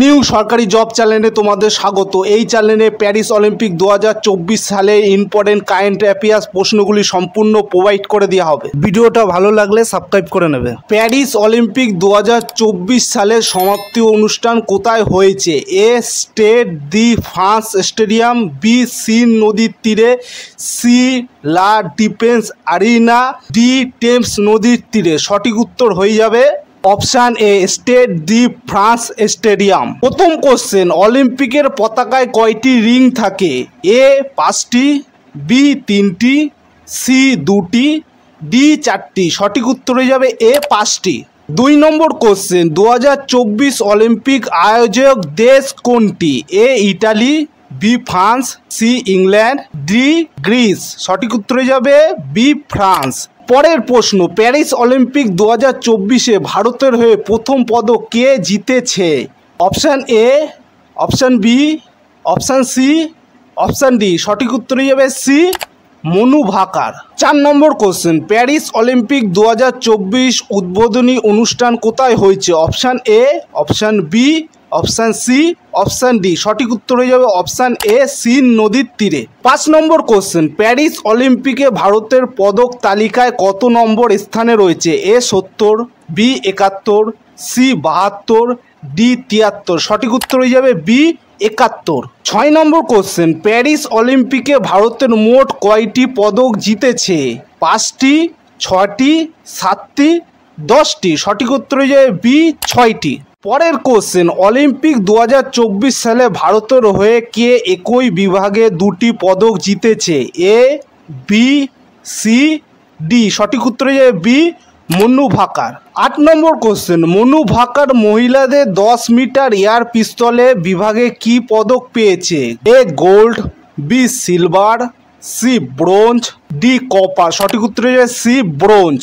New সরকারি job চ্যানেলে তোমাদের স্বাগত। এই চ্যানেলে প্যারিস অলিম্পিক 2024 সালে ইম্পর্টেন্ট কারেন্ট অ্যাফেয়ার্স প্রশ্নগুলি সম্পূর্ণ প্রোভাইড করে দেওয়া হবে। ভিডিওটা ভালো লাগলে সাবস্ক্রাইব করে নেবে। প্যারিস অলিম্পিক 2024 সালের সমাপ্তি অনুষ্ঠান কোথায় হয়েছে? A Stade de France stadium, B Seine নদীর তীরে, সি লা ডিফেন্স আরিনা, ডি টেমস নদীর তীরে। সঠিক উত্তর হয়ে যাবে option A Stade de France stadium. প্রথম কোশ্চেন, অলিম্পিকের পতাকায় কয়টি রিং থাকে? এ 5টি, বি 3টি, সি 2টি, ডি 4টি। সঠিক উত্তর হয়ে যাবে এ 5টি। 2 নম্বর কোশ্চেন, 2024 অলিম্পিক আয়োজক দেশ কোনটি? A Italy, B France, C England, D Greece. সঠিক উত্তর হয়ে যাবে বি ফ্রান্স। পরের প্রশ্ন, প্যারিস অলিম্পিক 2024-এ ভারতের হয়ে প্রথম পদক কে জিতেছে? Option A, option B, option C, option D. সঠিক উত্তর হয়ে যাবে সি, মনু ভাকার। 4 নম্বর কোশ্চেন, প্যারিস অলিম্পিক 2024 উদ্বোধনী অনুষ্ঠান কোথায় হয়েছে? Option A, option B, option C, option D. সঠিক উত্তর হয়ে যাবে অপশান এ, সিন নদীর তীরে। 5 নম্বর কোশ্চেন, প্যারিস অলিম্পিকে ভারতের পদক তালিকায় কত নম্বর স্থানে রয়েছে? এ 70, বি 71, সি 72, ডি 73। সঠিক উত্তর হয়ে যাবে বি 71। 6 নম্বর কোশ্চেন, প্যারিস অলিম্পিকে ভারতের মোট কয়টি পদক জিতেছে? 5টি, 6টি, 7টি, 10টি। সঠিক উত্তর হয়ে যাবে বি 6টি। পরের কোশ্চেন, অলিম্পিক 2024 সালে ভারতের হয়ে কে একই বিভাগে 2টি পদক জিতেছে? A, B, C, D. সঠিক উত্তর হয়ে যাবে বি, মনু ভাকার। 8 নম্বর কোশ্চেন, মনু ভাকার মহিলাদের 10 মিটার এয়ার পিস্তলে বিভাগে কি পদক পেয়েছে? A gold, B silver, C bronze, D copper. সঠিক উত্তর হয়ে যাবে সি ব্রোঞ্জ।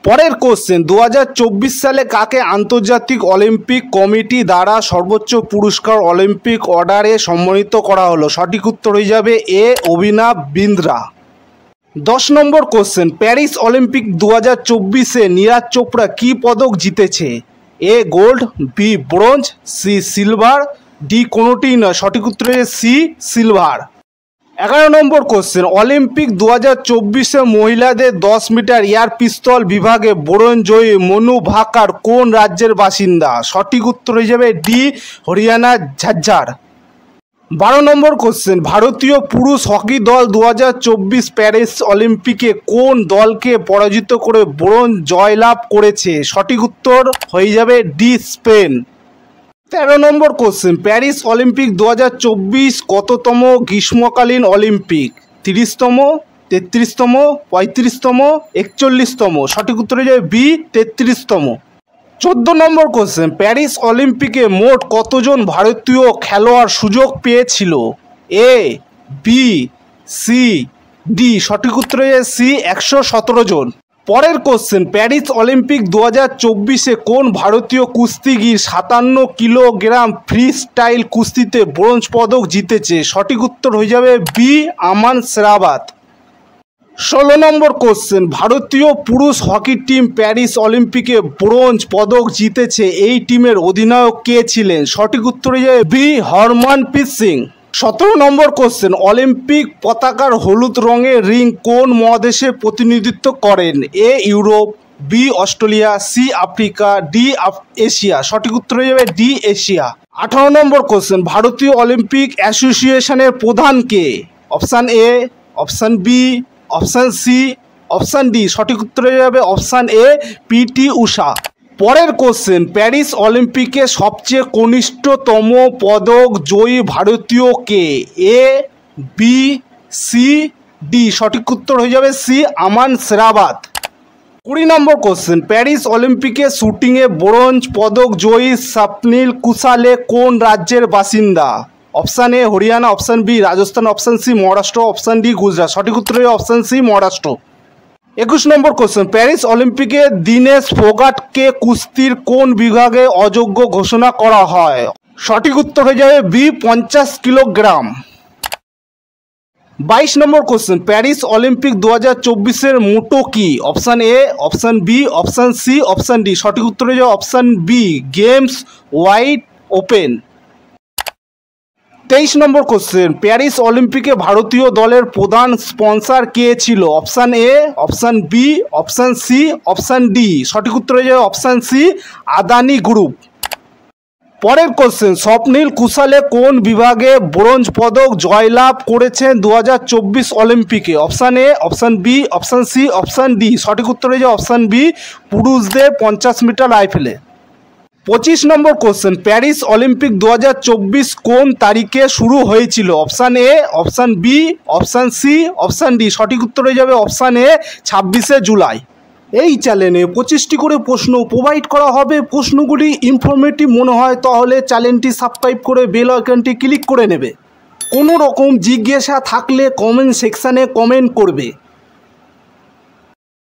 পরের কোশ্চেন, 2024 সালে কাকে আন্তর্জাতিক অলিম্পিক কমিটি দ্বারা সর্বোচ্চ পুরস্কার অলিম্পিক অর্ডারে সম্মানিত করা হলো? সঠিক উত্তর হয়ে যাবে এ অভিনব বিন্দ্রা। 10 নম্বর কোশ্চেন, প্যারিস অলিম্পিক 2024-এ নীরাজ চোপড়া কি পদক জিতেছে? A gold, B bronze, C silver, D কোনোটি নয়। সঠিক উত্তর হয়ে সি সিলভার। 11 নম্বর কোশ্চেন, অলিম্পিক 2024-এ মহিলাদের 10 মিটার এয়ার পিস্তল বিভাগে ব্রোঞ্জ জয়ী মনু ভাকার কোন রাজ্যের বাসিন্দা? সঠিক উত্তর হয়ে যাবে ডি হরিয়ানা ঝাজ্জার। 12 নম্বর কোশ্চেন, ভারতীয় পুরুষ হকি দল 2024 প্যারিস অলিম্পিকে কোন দলকে পরাজিত করে ব্রোঞ্জ জয়লাভ করেছে? সঠিক উত্তর হয়ে যাবে ডি স্পেন। 13 নম্বর কোশ্চেন, প্যারিস অলিম্পিক 2024 কততম গ্রীষ্মকালীন অলিম্পিক? 30তম, 33তম, 35তম, 41তম। সঠিক উত্তর হয়ে যাবে বি 33তম। 14 নম্বর কোশ্চেন, প্যারিস অলিম্পিকে মোট কতজন ভারতীয় খেলোয়াড় সুযোগ পেয়েছিল? এ, বি, সি, ডি। সঠিক উত্তর হয়ে যাবে সি 117 জন। পরের কোশ্চেন, প্যারিস অলিম্পিক 2024-এ কোন ভারতীয় কুস্তিগির 57 কিলোগ্রাম ফ্রি স্টাইল কুস্তিতে ব্রোঞ্জ পদক জিতেছে? সঠিক উত্তর হয়ে যাবে বি আমান সেরাবাত। 16 নম্বর কোশ্চেন, ভারতীয় পুরুষ হকি টিম প্যারিস অলিম্পিকে ব্রোঞ্জ পদক জিতেছে, এই টিমের অধিনায়ক কে ছিলেন? সঠিক উত্তর হয়ে যাবে বি হরমনপ্রীত সিং। 17 নম্বর কোশ্চেন, অলিম্পিক পতাকার হলুদ রঙের রিং কোন মহাদেশে প্রতিনিধিত্ব করেন? A Europe, B Australia, C Africa, D Asia. সঠিক উত্তর হয়ে যাবে ডি এশিয়া। 18 নম্বর কোশ্চেন, ভারতীয় অলিম্পিক অ্যাসোসিয়েশনের প্রধান কে? Option A, option B, option C, option D. সঠিক উত্তর হয়ে যাবে অপশান এ পিটি উষা। পরের কোশ্চেন, প্যারিস অলিম্পিকে সবচেয়ে কনিষ্ঠতম পদক জয়ী ভারতীয় কে? এ, বি, সি, ডি। সঠিক উত্তর হয়ে যাবে সি আমান সেরাবাত। 20 নম্বর কোশ্চেন, প্যারিস অলিম্পিকে শুটিংয়ে ব্রোঞ্জ পদক জয়ী স্বপ্নিল কুশালে কোন রাজ্যের বাসিন্দা? Option A Haryana, option B Rajasthan, option C Maharashtra, option D Gujarat. সঠিক উত্তর হয়ে অপশান সি মহারাষ্ট্র। 21 নম্বর কোশ্চেন, প্যারিস অলিম্পিকে দীনেশ ফোগাটকে কুস্তির কোন বিভাগে অযোগ্য ঘোষণা করা হয়? সঠিক উত্তর হয়ে যাবে বি 50 কিলোগ্রাম। 22 নম্বর কোশ্চেন, প্যারিস অলিম্পিক 2024-এর মোটো কি? Option A, option B, option C, option D. সঠিক উত্তর হয়ে যাবে option B games wide open. 23 নম্বর কোশ্চেন, প্যারিস অলিম্পিকে ভারতীয় দলের প্রধান স্পন্সর কে ছিল? Option A, option B, option C, option D. সঠিক উত্তর হয়ে যাবে অপশান সি, আদানি গ্রুপ। পরের কোশ্চেন, স্বপ্নীল কুশালে কোন বিভাগে ব্রোঞ্জ পদক জয়লাভ করেছেন 2024 অলিম্পিকে? Option A, option B, option C, option D. সঠিক উত্তর হয়ে যাবে অপশান বি, পুরুষদের 50 মিটার রাইফেলে। 25 নম্বর কোশ্চেন, প্যারিস অলিম্পিক 2024 কোন তারিখে শুরু হয়েছিল? Option A, option B, option C, option D. সঠিক উত্তর হয়ে যাবে অপশান এ, 26শে জুলাই। এই চ্যানেলে 25টি করে প্রশ্ন প্রোভাইড করা হবে। প্রশ্নগুলি ইনফরমেটিভ মনে হয় তাহলে চ্যানেলটি সাবস্ক্রাইব করে বেল আইকনটি ক্লিক করে নেবে। কোনো রকম জিজ্ঞাসা থাকলে কমেন্ট সেকশানে কমেন্ট করবে।